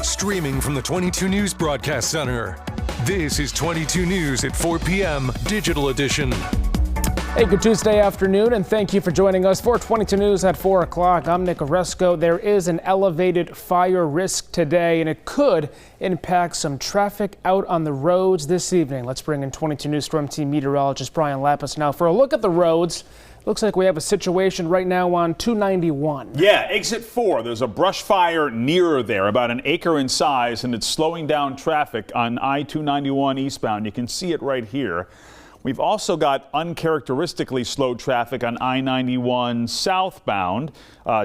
Streaming from the 22 News Broadcast Center. This is 22 News at 4 p.m. Digital Edition. Hey, good Tuesday afternoon, and thank you for joining us for 22 News at 4 o'clock. I'm Nick Oresco. There is an elevated fire risk today, and it could impact some traffic out on the roads this evening. Let's bring in 22 News Storm Team meteorologist Brian Lapis now for a look at the roads. Looks like we have a situation right now on 291. Yeah, exit 4. There's a brush fire nearer there, about an acre in size, and it's slowing down traffic on I-291 eastbound. You can see it right here. We've also got uncharacteristically slow traffic on I-91 southbound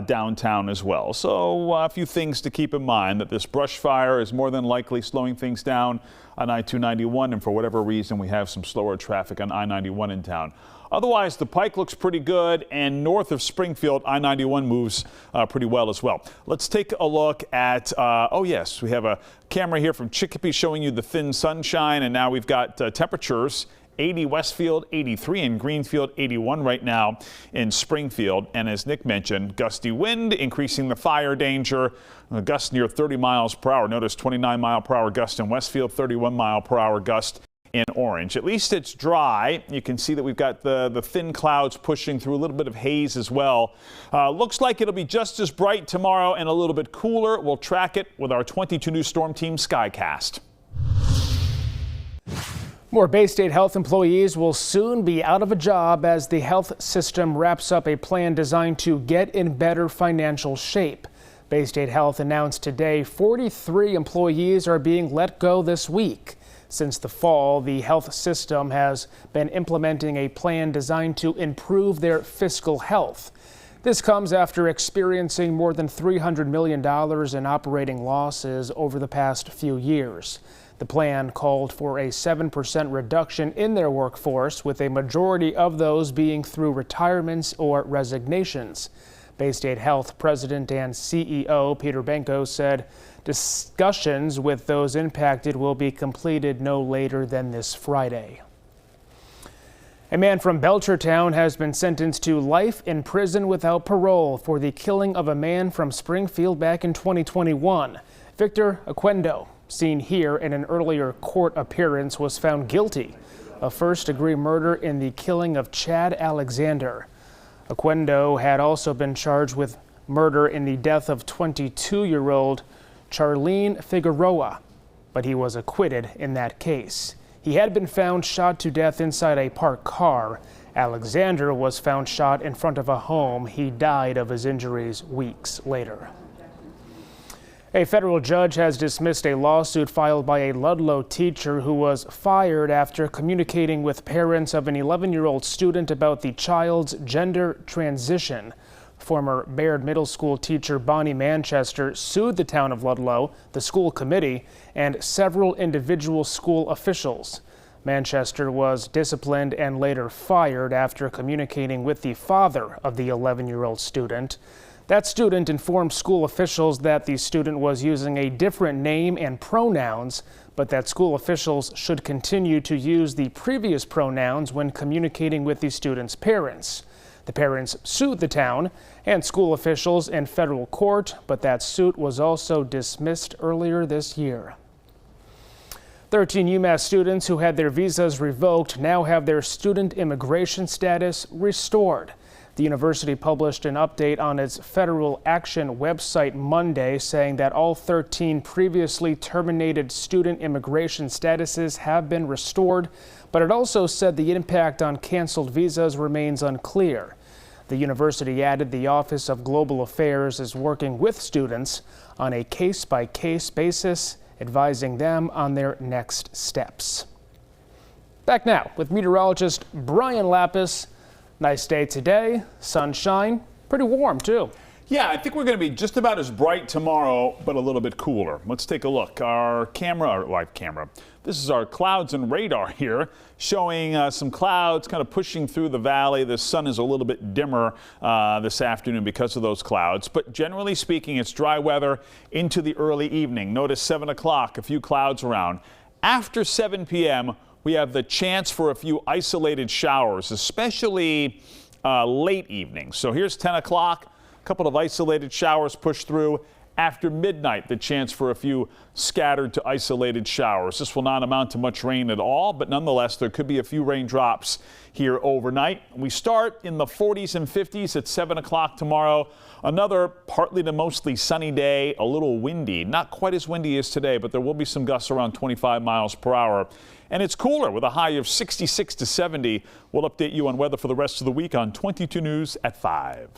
downtown as well. So a few things to keep in mind, that this brush fire is more than likely slowing things down on I-291, and for whatever reason we have some slower traffic on I-91 in town. Otherwise, the Pike looks pretty good, and north of Springfield, I-91 moves pretty well as well. Let's take a look at, oh yes, we have a camera here from Chicopee showing you the thin sunshine, and now we've got temperatures. 80 Westfield, 83 in Greenfield, 81 right now in Springfield. And as Nick mentioned, gusty wind increasing the fire danger. Gusts near 30 miles per hour. Notice 29 mile per hour gust in Westfield, 31 mile per hour gust in Orange. At least it's dry. You can see that we've got the thin clouds pushing through, a little bit of haze as well. Looks like it'll be just as bright tomorrow and a little bit cooler. We'll track it with our 22 News Storm Team Skycast. More Bay State Health employees will soon be out of a job as the health system wraps up a plan designed to get in better financial shape. Bay State Health announced today 43 employees are being let go this week. Since the fall, the health system has been implementing a plan designed to improve their fiscal health. This comes after experiencing more than $300 million in operating losses over the past few years. The plan called for a 7% reduction in their workforce, with a majority of those being through retirements or resignations. Bay State Health President and CEO Peter Benko said discussions with those impacted will be completed no later than this Friday. A man from Belchertown has been sentenced to life in prison without parole for the killing of a man from Springfield back in 2021. Victor Oquendo, seen here in an earlier court appearance, was found guilty of first-degree murder in the killing of Chad Alexander. Oquendo had also been charged with murder in the death of 22-year-old Charlene Figueroa, but he was acquitted in that case. He had been found shot to death inside a parked car. Alexander was found shot in front of a home. He died of his injuries weeks later. A federal judge has dismissed a lawsuit filed by a Ludlow teacher who was fired after communicating with parents of an 11-year-old student about the child's gender transition. Former Baird Middle School teacher Bonnie Manchester sued the town of Ludlow, the school committee, and several individual school officials. Manchester was disciplined and later fired after communicating with the father of the 11-year-old student. That student informed school officials that the student was using a different name and pronouns, but that school officials should continue to use the previous pronouns when communicating with the student's parents. The parents sued the town and school officials in federal court, but that suit was also dismissed earlier this year. 13 UMass students who had their visas revoked now have their student immigration status restored. The university published an update on its federal action website Monday, saying that all 13 previously terminated student immigration statuses have been restored, but it also said the impact on canceled visas remains unclear. The university added the Office of Global Affairs is working with students on a case-by-case basis, advising them on their next steps. Back now with meteorologist Brian Lapis. Nice day today, sunshine, pretty warm too. Yeah, I think we're going to be just about as bright tomorrow, but a little bit cooler. Let's take a look. Our camera, our live camera. This is our clouds and radar here, showing some clouds kind of pushing through the valley. The sun is a little bit dimmer this afternoon because of those clouds. But generally speaking, it's dry weather into the early evening. Notice 7 o'clock, a few clouds around. After 7 p.m., we have the chance for a few isolated showers, especially late evening. So here's 10 o'clock, a couple of isolated showers push through. after midnight, the chance for a few scattered to isolated showers. This will not amount to much rain at all, but nonetheless, there could be a few raindrops here overnight. We start in the 40s and 50s at 7 o'clock tomorrow. Another partly to mostly sunny day, a little windy, not quite as windy as today, but there will be some gusts around 25 miles per hour. And it's cooler with a high of 66 to 70. We'll update you on weather for the rest of the week on 22 News at 5.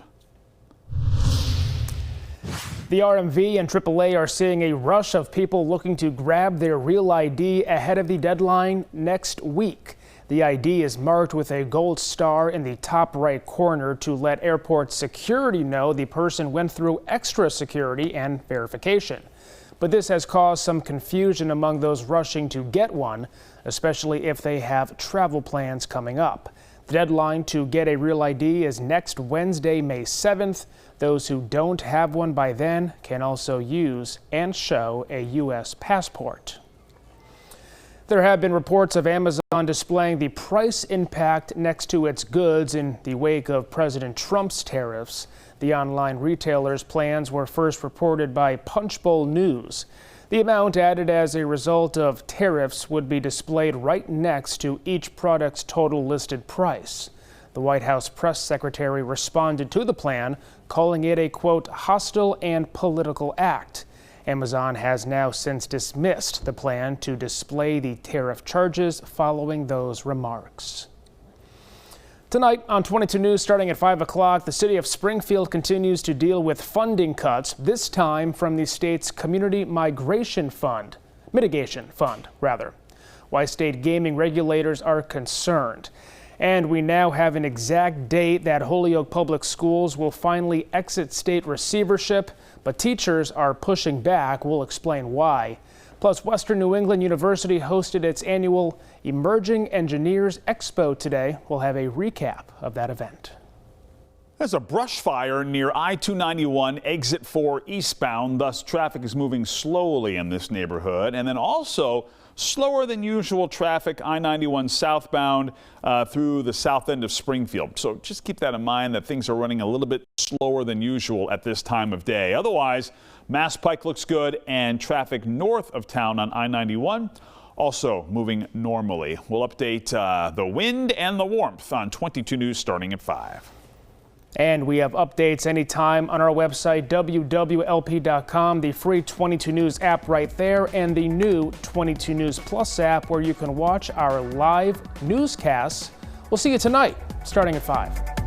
The RMV and AAA are seeing a rush of people looking to grab their real ID ahead of the deadline next week. The ID is marked with a gold star in the top right corner to let airport security know the person went through extra security and verification. But this has caused some confusion among those rushing to get one, especially if they have travel plans coming up. The deadline to get a real ID is next Wednesday, May 7th. Those who don't have one by then can also use and show a U.S. passport. There have been reports of Amazon displaying the price impact next to its goods in the wake of President Trump's tariffs. The online retailer's plans were first reported by Punchbowl News. The amount added as a result of tariffs would be displayed right next to each product's total listed price. The White House press secretary responded to the plan, calling it a, quote, hostile and political act. Amazon has now since dismissed the plan to display the tariff charges following those remarks. Tonight on 22 News, starting at 5 o'clock, the city of Springfield continues to deal with funding cuts, this time from the state's Community Mitigation Fund. Why state gaming regulators are concerned. And we now have an exact date that Holyoke Public Schools will finally exit state receivership, but teachers are pushing back. We'll explain why. Plus, Western New England University hosted its annual Emerging Engineers Expo today. We'll have a recap of that event. There's a brush fire near I-291 exit 4 eastbound, thus traffic is moving slowly in this neighborhood. And then also slower than usual traffic I-91 southbound through the south end of Springfield. So just keep that in mind, that things are running a little bit slower than usual at this time of day. Otherwise, Mass Pike looks good, and traffic north of town on I-91 also moving normally. We'll update the wind and the warmth on 22 News starting at 5. And we have updates anytime on our website, wwlp.com, the free 22 News app right there, and the new 22 News Plus app where you can watch our live newscasts. We'll see you tonight, starting at 5.